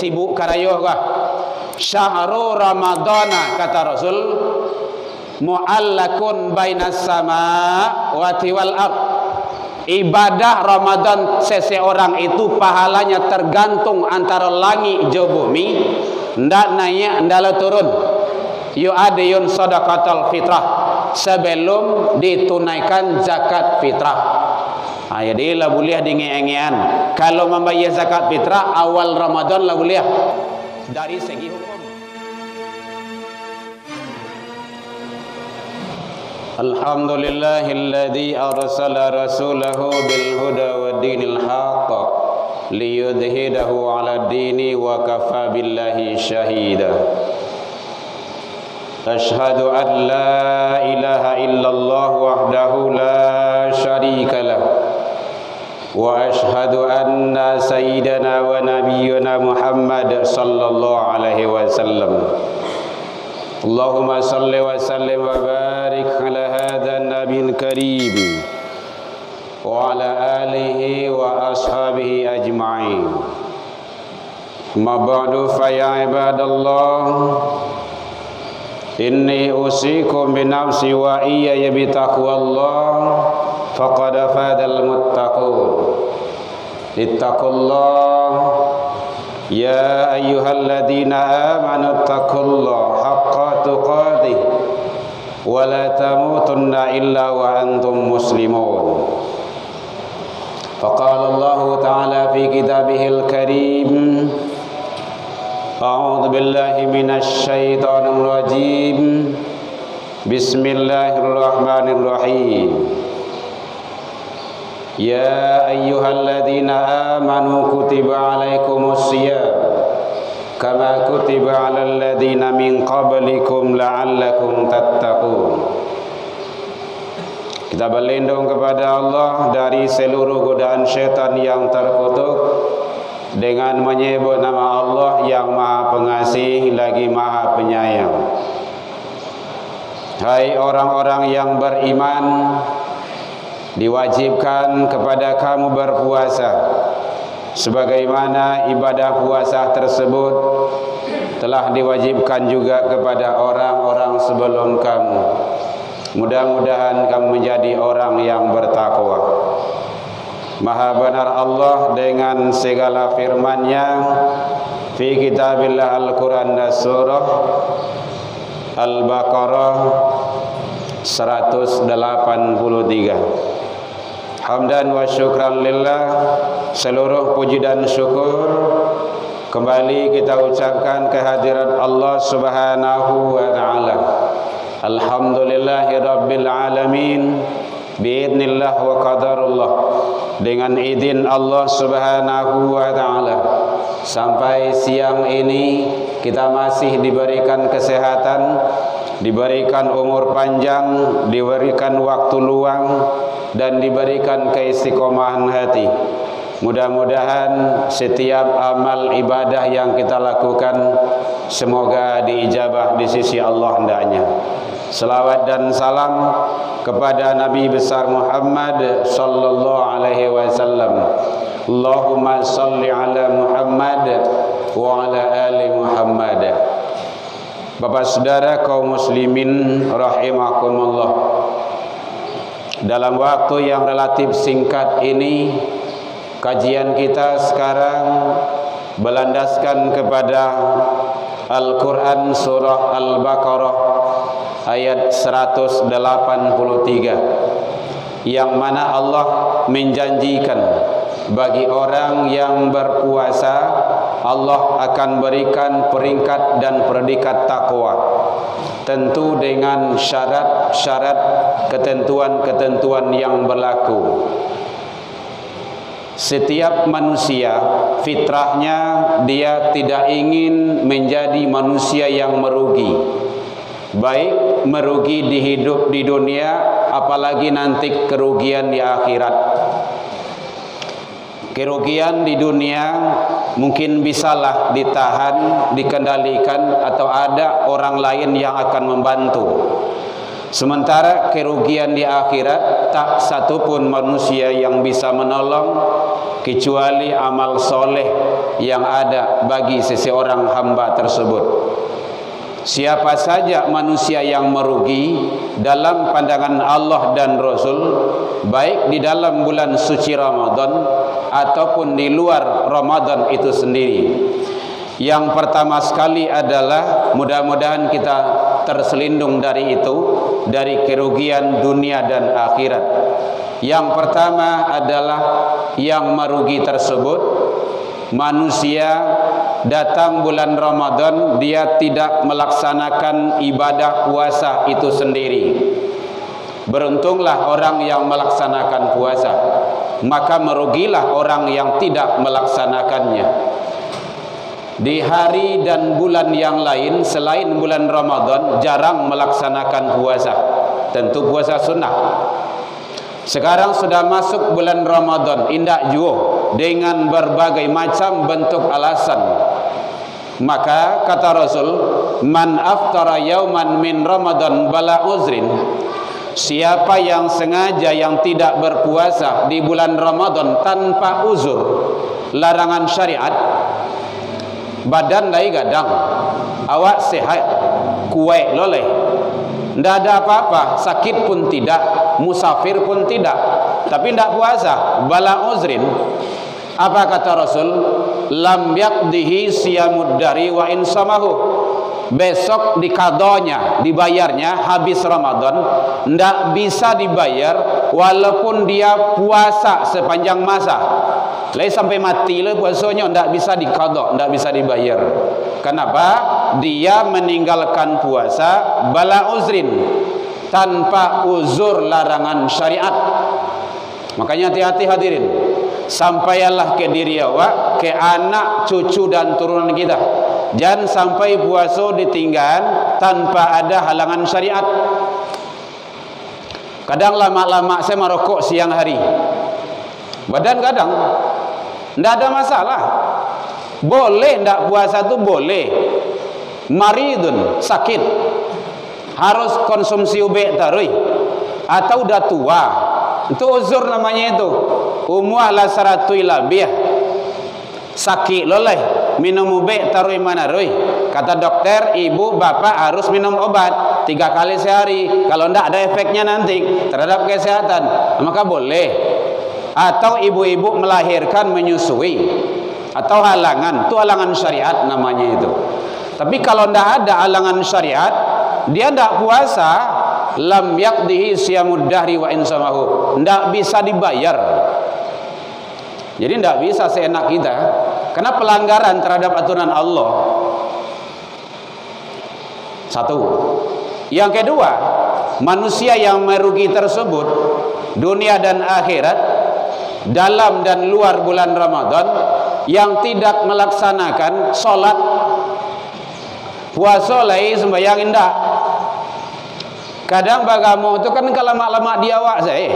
sibuk karayuh kah. Syahrul Ramadana kata Rasul mu'allakun bainas samawati wal ard. Ibadah Ramadan seseorang itu pahalanya tergantung antara langit dan bumi, ndak naik ndak turun. Yu'adiyun sadaqatul fitrah, sebelum ditunaikan zakat fitrah. Jadi lah boleh dinge-engean. Kalau membayar zakat fitrah awal Ramadan lah boleh. Dari segi hukum. Alhamdulillahilladzi arsala rasulahu bil huda wa dinil haqq liyudhidahu ala dini wa kafa billahi syahida. Ashhadu an la ilaha illallah wahdahu la syarika lah. Wa ashhadu anna sayyidana wa nabiyyana Muhammad sallallahu alaihi wasallam. Allahumma salli wa sallim wa barik ala hadha nabiyil karim wa ala alihi wa ashabihi ajma'in. Ma ba'du fa ya ibadallah, inni usikum bi nafsi wa iyaya bi taqwallah faqad fadal muttaqun. Ittaqullah ya ayyuhalladzina amanu taqullaha haqqa tuqatih wa la tamutunna illa wa antum muslimun. Faqala Allah ta'ala fi kitabihil karim, a'udzu billahi minasy syaithanir rajim. Bismillahirrahmanirrahim. Ya ayyuhalladzina amanu kutiba alaikumus shiyam kama kutiba alal ladzina min qablikum la'allakum tattaqun. Kita berlindung kepada Allah dari seluruh godaan syaitan yang terkutuk dengan menyebut nama Allah yang Maha Pengasih lagi Maha Penyayang. Hai orang-orang yang beriman, diwajibkan kepada kamu berpuasa sebagaimana ibadah puasa tersebut telah diwajibkan juga kepada orang-orang sebelum kamu. Mudah-mudahan kamu menjadi orang yang bertakwa. Maha benar Allah dengan segala firman-Nya fi kitabillah Al-Quran dan surah Al-Baqarah 183. Hamdan wa syukran lillah, seluruh puji dan syukur kembali kita ucapkan kehadiran Allah Subhanahu wa taala. Alhamdulillahi rabbil alamin, biidznillah wa qadarullah, dengan izin Allah Subhanahu wa taala. Sampai siang ini kita masih diberikan kesehatan, diberikan umur panjang, diberikan waktu luang, dan diberikan keistiqomahan hati. Mudah-mudahan setiap amal ibadah yang kita lakukan semoga diijabah di sisi Allah hendaknya. Selawat dan salam kepada Nabi besar Muhammad sallallahu alaihi wasallam. Allahumma salli ala Muhammad wa ala ali Muhammad. Bapak saudara kaum muslimin rahimakumullah, dalam waktu yang relatif singkat ini kajian kita sekarang berlandaskan kepada Al-Quran surah Al-Baqarah ayat 183, yang mana Allah menjanjikan bagi orang yang berpuasa Allah akan berikan peringkat dan predikat takwa, tentu dengan syarat-syarat, ketentuan-ketentuan yang berlaku. Setiap manusia fitrahnya dia tidak ingin menjadi manusia yang merugi, baik merugi di hidup di dunia, apalagi nanti kerugian di akhirat. Kerugian di dunia mungkin bisalah ditahan, dikendalikan, atau ada orang lain yang akan membantu. Sementara kerugian di akhirat tak satu pun manusia yang bisa menolong, kecuali amal soleh yang ada bagi seseorang hamba tersebut. Siapa saja manusia yang merugi dalam pandangan Allah dan Rasul, baik di dalam bulan suci Ramadan ataupun di luar Ramadan itu sendiri. Yang pertama sekali adalah mudah-mudahan kita terselindung dari itu, dari kerugian dunia dan akhirat. Yang pertama adalah yang merugi tersebut manusia datang bulan Ramadan dia tidak melaksanakan ibadah puasa itu sendiri. Beruntunglah orang yang melaksanakan puasa, maka merugilah orang yang tidak melaksanakannya. Di hari dan bulan yang lain selain bulan Ramadan jarang melaksanakan puasa, tentu puasa sunnah. Sekarang sudah masuk bulan Ramadan, indak juo dengan berbagai macam bentuk alasan. Maka kata Rasul, man aftara yauman min Ramadan bala uzrin, siapa yang sengaja yang tidak berpuasa di bulan Ramadan tanpa uzur, larangan syariat, badan lai gadang, awak sehat, kuat loleh, tidak ada apa-apa, sakit pun tidak, musafir pun tidak, tapi tidak puasa, bala uzrin. Apa kata Rasul? Lam yakdihi siyamud dari wa insamahu. Besok dikadonya, dibayarnya habis Ramadan, tidak bisa dibayar walaupun dia puasa sepanjang masa. Lai sampai mati le puasanya tidak bisa dikado, tidak bisa dibayar. Kenapa? Dia meninggalkan puasa bala uzrin, tanpa uzur larangan syariat. Makanya hati-hati hadirin, sampailah ke diri awak, ke anak, cucu dan turunan kita. Jangan sampai puasa ditinggal tanpa ada halangan syariat. Kadang lama-lama saya merokok siang hari, badan kadang tidak ada masalah, boleh tidak puasa itu boleh. Maridun, sakit, harus konsumsi ubek tarui, atau dah tua, itu uzur namanya itu. Umuah la saratui labiyah, sakit loleh, minum ubek tarui mana rui. Kata dokter, ibu bapak harus minum obat 3 kali sehari. Kalau tidak ada efeknya nanti terhadap kesehatan, maka boleh. Atau ibu-ibu melahirkan menyusui, atau halangan, itu halangan syariat namanya itu. Tapi kalau tidak ada halangan syariat, dia tidak puasa, lam yakdihi siyamud dahri wa insamahu, tidak bisa dibayar. Jadi tidak bisa seenak kita, karena pelanggaran terhadap aturan Allah. Satu. Yang kedua, manusia yang merugi tersebut dunia dan akhirat, dalam dan luar bulan Ramadan, yang tidak melaksanakan solat, puasa lai sembahyang indah. Kadang bagamu itu kan kelama-lama di awak saya.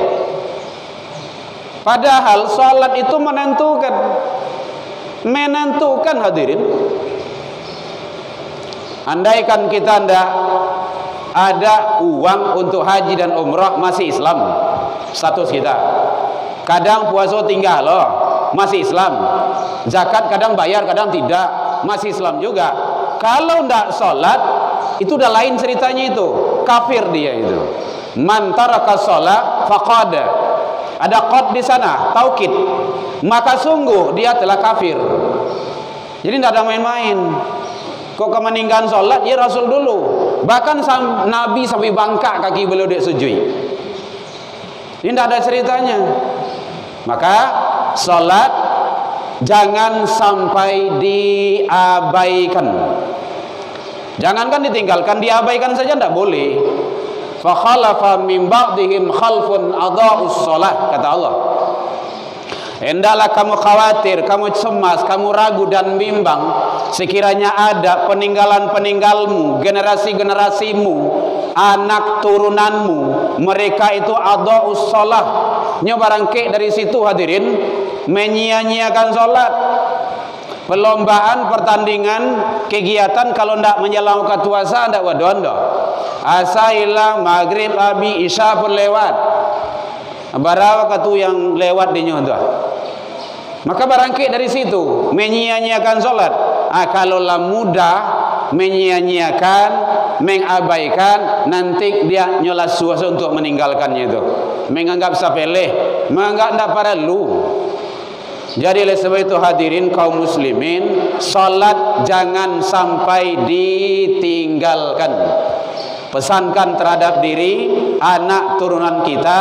Padahal solat itu menentukan hadirin. Andaikan kita tidak ada uang untuk haji dan umrah, masih Islam status kita. Kadang puasa tinggal loh, masih Islam. Zakat kadang bayar, kadang tidak, masih Islam juga. Kalau tidak sholat, itu udah lain ceritanya itu, kafir dia itu. Man taraka sholat faqad, ada qad di sana, taukid, maka sungguh dia telah kafir. Jadi tidak ada main-main. Kok kemeninggalan sholat, ya Rasul dulu. Bahkan Nabi sampai bangkak kaki beliau dek sujud. Ini tidak ada ceritanya. Maka sholat jangan sampai diabaikan. Jangankan ditinggalkan, diabaikan saja tidak boleh. Fa khalafa min ba'dihim khalfun adha'us shalah, kata Allah. Hendaklah kamu khawatir, kamu cemas, kamu ragu dan bimbang sekiranya ada peninggalan-peninggalmu, generasi-generasimu, anak turunanmu, mereka itu adha'us shalah, nyobarangke dari situ hadirin, menyia-nyiakan sholat. Perlombaan, pertandingan, kegiatan kalau tidak menjalankan puasa tidak wadondo. Asa hilang maghrib, abi, isya pun lewat. Barawa katu yang lewat di nyoto. Maka barangkali dari situ menyia-nyiakan solat. Kalaulah mudah menyia-nyiakan, mengabaikan, nanti dia nyolas suasa untuk meninggalkannya itu, menganggap sepele, menganggap tidak perlu. Jadi oleh sebab itu hadirin kaum muslimin, solat jangan sampai ditinggalkan. Pesankan terhadap diri, anak turunan kita,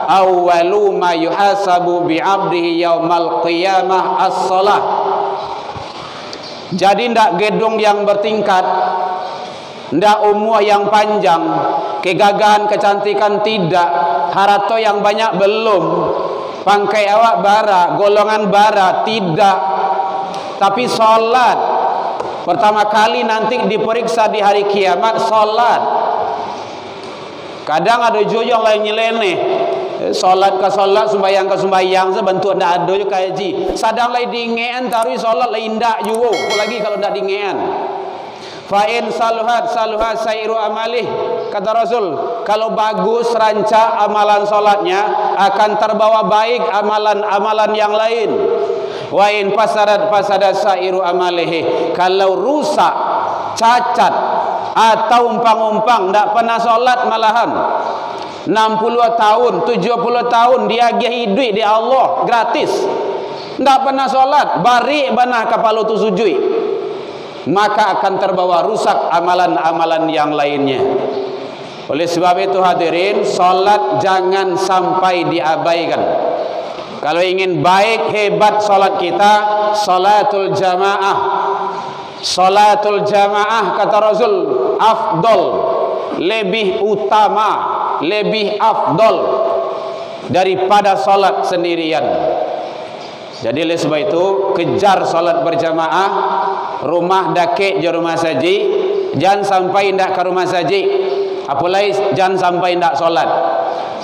awwalu ma yuhasabu bi'abdihi yaumal qiyamah as-salah. Jadi ndak gedung yang bertingkat, ndak umur yang panjang, kegagahan kecantikan tidak, harato yang banyak belum, pangkai awak bara, golongan bara tidak, tapi solat. Pertama kali nanti diperiksa di hari kiamat solat. Kadang ada juga yang lain nyeleneh, solat ke solat, sembahyang ke sembahyang, sebentuk ndak ada je kaji. Sadang lain dingean taruh solat lain ndak juga, apalagi kalau ndak dingean. Fa in saluhat sairu amalih, kata Rasul, kalau bagus rancak amalan solatnya, akan terbawa baik amalan-amalan yang lain. Wa in fasadat sairu amalihi, kalau rusak, cacat atau umpang-umpang ndak pernah solat malahan 60 tahun, 70 tahun dia hidup di Allah gratis, ndak pernah solat, bari banah kapal tu sujui, maka akan terbawa rusak amalan-amalan yang lainnya. Oleh sebab itu hadirin, solat jangan sampai diabaikan. Kalau ingin baik hebat solat kita, salatul jamaah. Salatul jamaah kata Rasul afdol, lebih utama, lebih afdol daripada solat sendirian. Jadi oleh sebab itu kejar solat berjamaah. Rumah dakik je rumah saji, jangan sampai ndak ke rumah saji, apalagi jangan sampai ndak solat.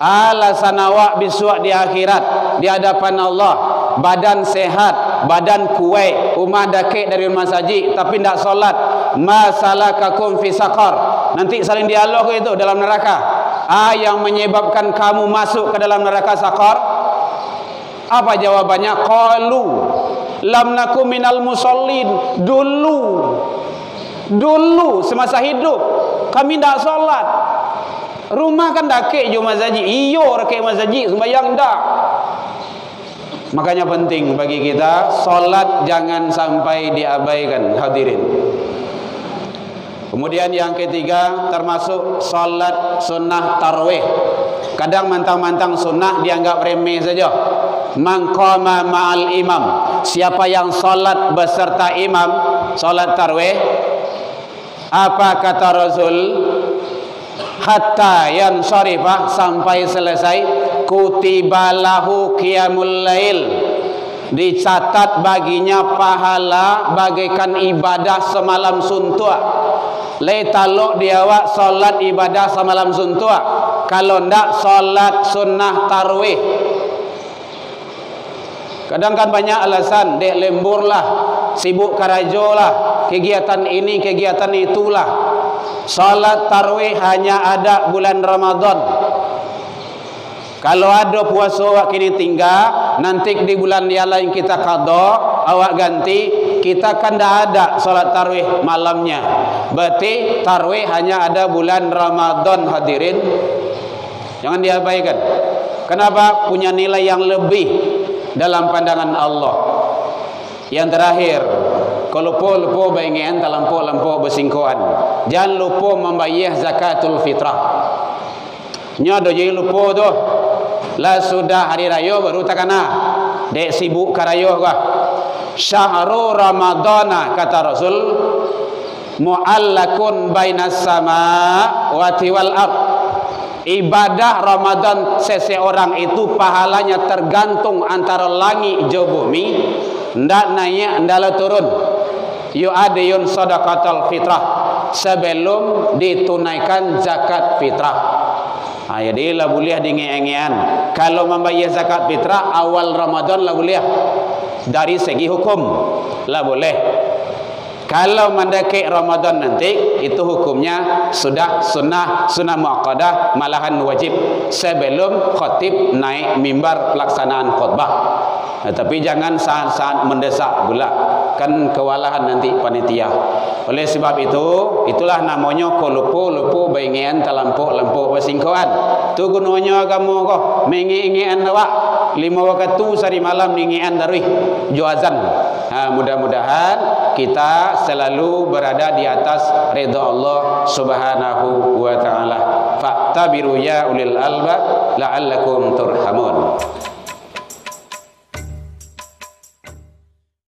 Alasan awak bisuak di akhirat di hadapan Allah, badan sehat, badan kuat, rumah dakik dari rumah saji tapi ndak solat, masalakakum fi saqar, nanti saling dialog itu dalam neraka. Yang menyebabkan kamu masuk ke dalam neraka saqar? Apa jawabannya? Qalu lam nakum minal musallin. Dulu semasa hidup kami ndak solat. Rumah kan dakik je masaji, iyo rakik masaji, sembahyang ndak. Makanya penting bagi kita solat jangan sampai diabaikan hadirin. Kemudian yang ketiga termasuk solat sunnah tarawih. Kadang mantang-mantang sunnah dianggap remeh saja. Man qama ma'al imam, siapa yang solat beserta imam, solat tarawih, apa kata Rasul? Hatta yansharifah, sampai selesai, kutibalahu qiyamul lail, dicatat baginya pahala bagaikan ibadah semalam suntuk. Letalok dia awak solat ibadah semalam suntuk, kalau ndak solat sunnah tarawih. Kadang kan banyak alasan, dek lembur lah, sibuk karajo lah, kegiatan ini kegiatan itulah. Salat tarawih hanya ada bulan Ramadan. Kalau ada puasa awak kini tinggal, nanti di bulan yang lain kita qada, awak ganti, kita kan dah ada salat tarawih malamnya. Berarti tarawih hanya ada bulan Ramadan hadirin. Jangan diabaikan. Kenapa? Punya nilai yang lebih dalam pandangan Allah. Yang terakhir, kalau lupa baingan terlampau bersingkuhan, jangan lupa membayar zakatul fitrah. Nya do jadi lupa tu, lah sudah hari raya baru takana, dek sibuk karayo kah? Syahrul Ramadana kata Rasul, mu'allakun bainas sama wati wal ard. Ibadah Ramadan seseorang itu pahalanya tergantung antara langit dan bumi, ndak naik ndak turun. Yu'adiyun sadaqatul fitrah, sebelum ditunaikan zakat fitrah. Jadi lah boleh dingean-ngean. Kalau membayar zakat fitrah awal Ramadan lah boleh. Dari segi hukum lah boleh. Kalau mendekati Ramadan nanti, itu hukumnya sudah sunnah muakkadah, malahan wajib sebelum khatib naik mimbar pelaksanaan khutbah. Tapi jangan saat-saat mendesak pula, kan kewalahan nanti panitia. Oleh sebab itu, itulah namanya ko lupu baingian talampuk bersingkoan. Tu gunanya agama ko mengingian awak 5 waktu sehari malam mengingian darih juazan. Mudah-mudahan kita selalu berada di atas ridha Allah Subhanahu wa taala. Fa'tabiru ya ulil albab la'allakum turhamun.